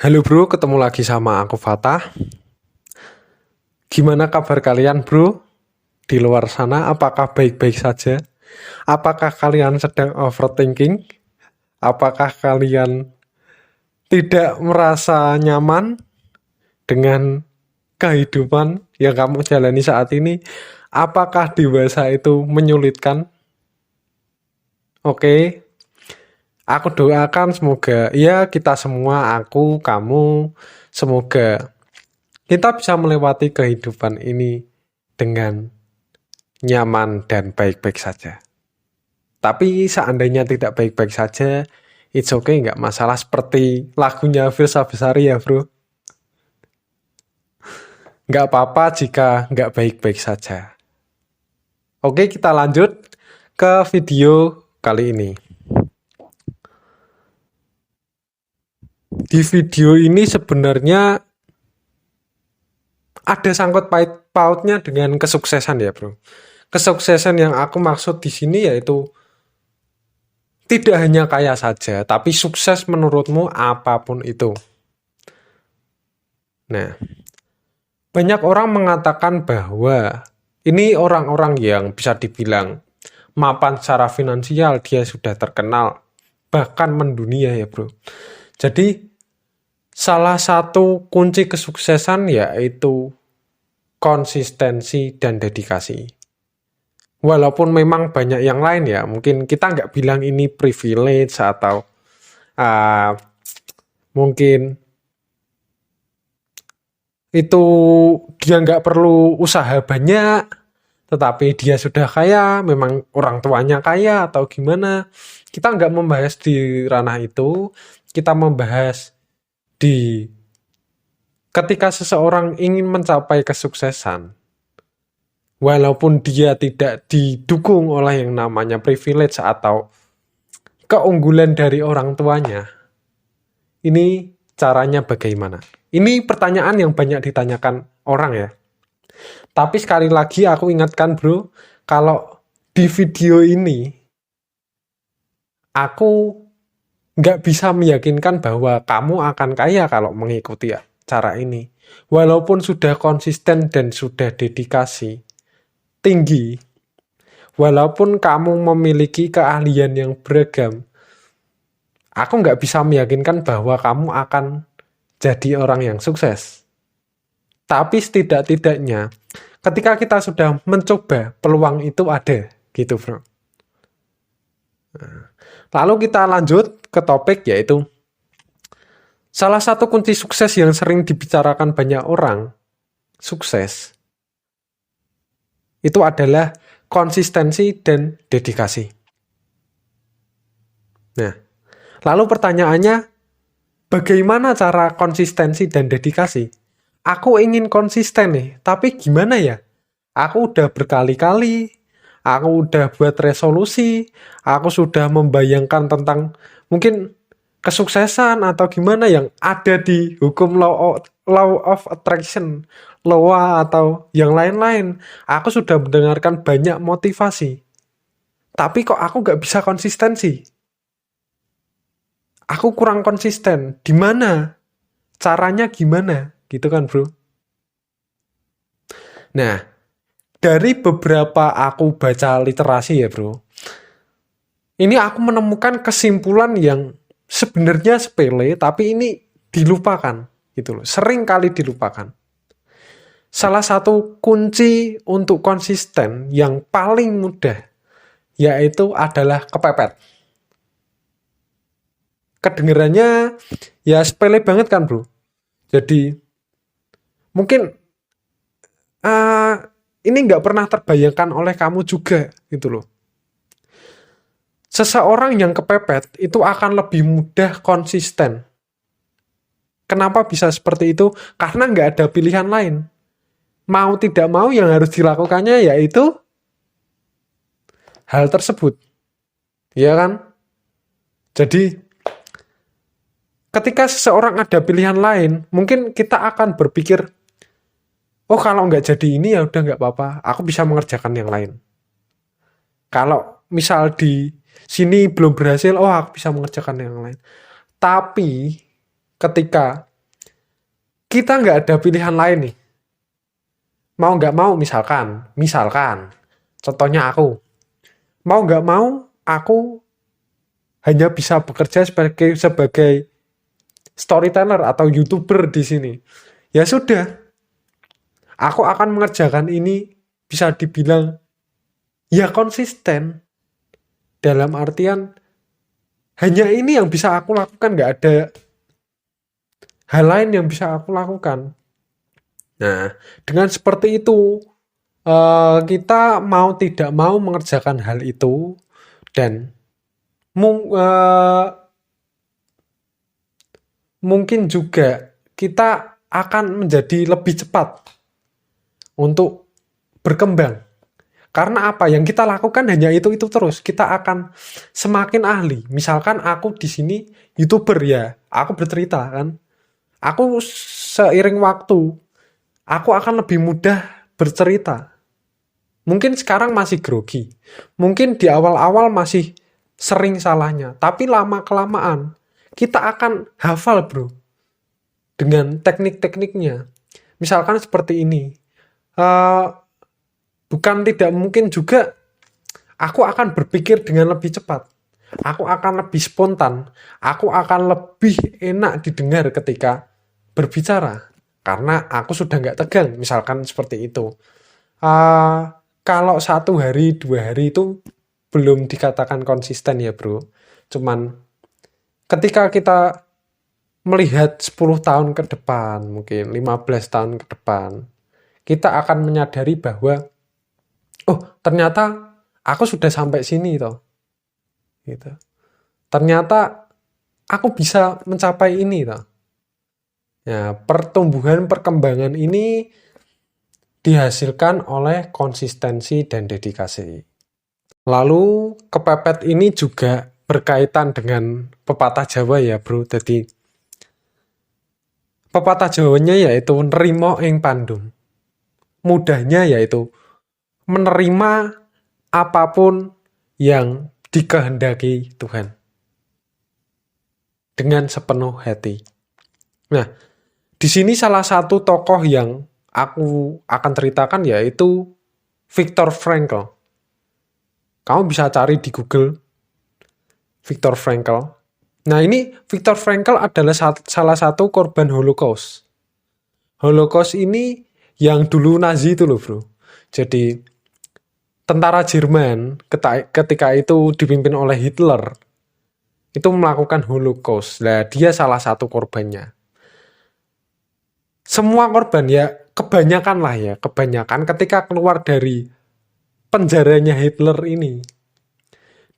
Halo bro, ketemu lagi sama aku Fatah. Gimana kabar kalian bro? Di luar sana, apakah baik-baik saja? Apakah kalian sedang overthinking? Apakah kalian tidak merasa nyaman dengan kehidupan yang kamu jalani saat ini? Apakah dewasa itu menyulitkan? Oke, aku doakan semoga ya kita semua, aku, kamu, semoga kita bisa melewati kehidupan ini dengan nyaman dan baik-baik saja. Tapi seandainya tidak baik-baik saja, it's okay, nggak masalah seperti lagunya Firsa Besari ya bro. Nggak apa-apa jika nggak baik-baik saja. Oke, kita lanjut ke video kali ini. Di video ini sebenarnya ada sangkut pautnya dengan kesuksesan ya bro. Kesuksesan yang aku maksud di sini yaitu tidak hanya kaya saja, tapi sukses menurutmu apapun itu. Nah, banyak orang mengatakan bahwa ini orang-orang yang bisa dibilang mapan secara finansial, dia sudah terkenal, bahkan mendunia ya bro. Jadi, salah satu kunci kesuksesan yaitu konsistensi dan dedikasi. Walaupun memang banyak yang lain ya, mungkin kita nggak bilang ini privilege atau mungkin itu dia nggak perlu usaha banyak, tetapi dia sudah kaya, memang orang tuanya kaya atau gimana. Kita nggak membahas di ranah itu, kita membahas di ketika seseorang ingin mencapai kesuksesan, walaupun dia tidak didukung oleh yang namanya privilege atau keunggulan dari orang tuanya, ini caranya bagaimana? Ini pertanyaan yang banyak ditanyakan orang ya. Tapi sekali lagi aku ingatkan bro, kalau di video ini aku nggak bisa meyakinkan bahwa kamu akan kaya kalau mengikuti cara ini. Walaupun sudah konsisten dan sudah dedikasi tinggi, walaupun kamu memiliki keahlian yang beragam, aku nggak bisa meyakinkan bahwa kamu akan jadi orang yang sukses. Tapi setidak-tidaknya, ketika kita sudah mencoba, peluang itu ada, gitu bro. Lalu kita lanjut ke topik yaitu salah satu kunci sukses yang sering dibicarakan banyak orang, sukses, itu adalah konsistensi dan dedikasi. Nah, lalu pertanyaannya, bagaimana cara konsistensi dan dedikasi? Aku ingin konsisten nih, tapi gimana ya? Aku udah berkali-kali, aku udah buat resolusi, aku sudah membayangkan tentang mungkin kesuksesan atau gimana yang ada di hukum law of attraction, law atau yang lain-lain. Aku sudah mendengarkan banyak motivasi, tapi kok aku gak bisa konsistensi? Aku kurang konsisten. Di mana? Caranya gimana? Gitu kan bro? Nah, dari beberapa aku baca literasi ya bro, ini aku menemukan kesimpulan yang sebenarnya sepele, tapi ini dilupakan gitu loh. Sering kali dilupakan. Salah satu kunci untuk konsisten yang paling mudah yaitu adalah kepepet. Kedengerannya ya sepele banget kan bro. Jadi mungkin ini nggak pernah terbayangkan oleh kamu juga gitu loh. Seseorang yang kepepet itu akan lebih mudah konsisten. Kenapa bisa seperti itu? Karena nggak ada pilihan lain. Mau tidak mau yang harus dilakukannya yaitu hal tersebut. Iya kan? Jadi ketika seseorang ada pilihan lain, mungkin kita akan berpikir, oh kalau nggak jadi ini ya udah nggak apa-apa, aku bisa mengerjakan yang lain. Kalau misal di sini belum berhasil, oh aku bisa mengerjakan yang lain. Tapi ketika kita nggak ada pilihan lain nih. Mau nggak mau, misalkan, contohnya aku, mau nggak mau, aku hanya bisa bekerja sebagai storyteller atau YouTuber di sini. Ya sudah, aku akan mengerjakan ini, bisa dibilang ya konsisten. Dalam artian hanya ini yang bisa aku lakukan, nggak ada hal lain yang bisa aku lakukan. Nah, dengan seperti itu kita mau tidak mau mengerjakan hal itu, dan mungkin juga kita akan menjadi lebih cepat untuk berkembang. Karena apa? Yang kita lakukan hanya itu terus. Kita akan semakin ahli. Misalkan aku di sini YouTuber ya, aku bercerita kan. Aku seiring waktu, aku akan lebih mudah bercerita. Mungkin sekarang masih grogi. Mungkin di awal-awal masih sering salahnya. Tapi lama-kelamaan, kita akan hafal bro. Dengan teknik-tekniknya. Misalkan seperti ini. Bukan tidak mungkin juga aku akan berpikir dengan lebih cepat. Aku akan lebih spontan. Aku akan lebih enak didengar ketika berbicara. Karena aku sudah nggak tegang. Misalkan seperti itu. Kalau 1 hari, 2 hari itu belum dikatakan konsisten ya bro. Cuman ketika kita melihat 10 tahun ke depan, mungkin 15 tahun ke depan, kita akan menyadari bahwa oh, ternyata aku sudah sampai sini toh. Gitu. Ternyata aku bisa mencapai ini toh. Ya, perkembangan ini dihasilkan oleh konsistensi dan dedikasi. Lalu kepepet ini juga berkaitan dengan pepatah Jawa ya bro. Jadi pepatah Jawanya yaitu nerimo ing pandum. Mudahnya yaitu menerima apapun yang dikehendaki Tuhan dengan sepenuh hati. Nah, di sini salah satu tokoh yang aku akan ceritakan yaitu Viktor Frankl. Kamu bisa cari di Google Viktor Frankl. Nah, ini Viktor Frankl adalah salah satu korban Holocaust. Holocaust ini yang dulu Nazi itu loh bro. Jadi tentara Jerman ketika itu dipimpin oleh Hitler itu melakukan Holocaust. Nah, dia salah satu korbannya. Semua korban ya, kebanyakan ketika keluar dari penjaranya Hitler ini,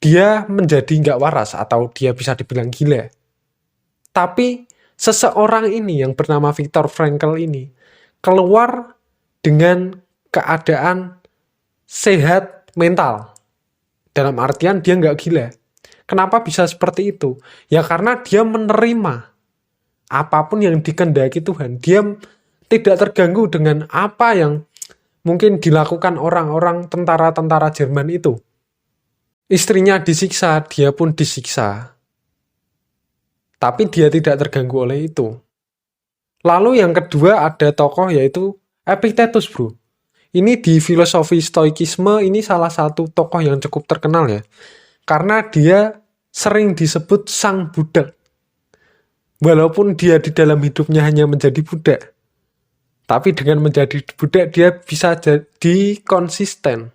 dia menjadi nggak waras atau dia bisa dibilang gila. Tapi seseorang ini yang bernama Viktor Frankl ini keluar dengan keadaan sehat mental. Dalam artian dia nggak gila. Kenapa bisa seperti itu? Ya karena dia menerima apapun yang dikehendaki Tuhan. Dia tidak terganggu dengan apa yang mungkin dilakukan orang-orang tentara-tentara Jerman itu. Istrinya disiksa, dia pun disiksa. Tapi dia tidak terganggu oleh itu. Lalu yang kedua ada tokoh yaitu Epictetus bro. Ini di filosofi stoikisme ini salah satu tokoh yang cukup terkenal ya. Karena dia sering disebut sang budak. Walaupun dia di dalam hidupnya hanya menjadi budak. Tapi dengan menjadi budak dia bisa jadi konsisten.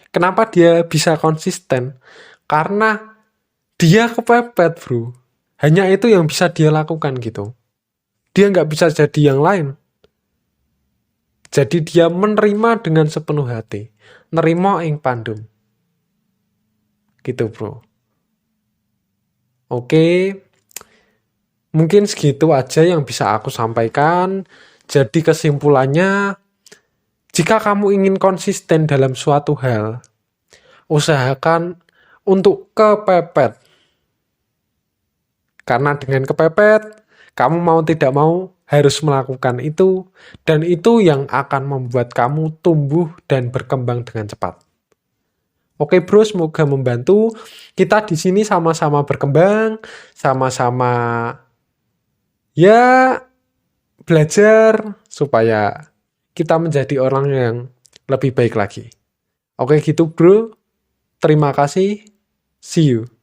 Kenapa dia bisa konsisten? Karena dia kepepet bro. Hanya itu yang bisa dia lakukan gitu. Dia nggak bisa jadi yang lain. Jadi dia menerima dengan sepenuh hati. Nerimo ing pandum. Gitu bro. Oke. Mungkin segitu aja yang bisa aku sampaikan. Jadi kesimpulannya, jika kamu ingin konsisten dalam suatu hal, usahakan untuk kepepet. Karena dengan kepepet, kamu mau tidak mau harus melakukan itu, dan itu yang akan membuat kamu tumbuh dan berkembang dengan cepat. Oke bro, semoga membantu. Kita di sini sama-sama berkembang, sama-sama ya belajar supaya kita menjadi orang yang lebih baik lagi. Oke gitu bro, terima kasih, see you.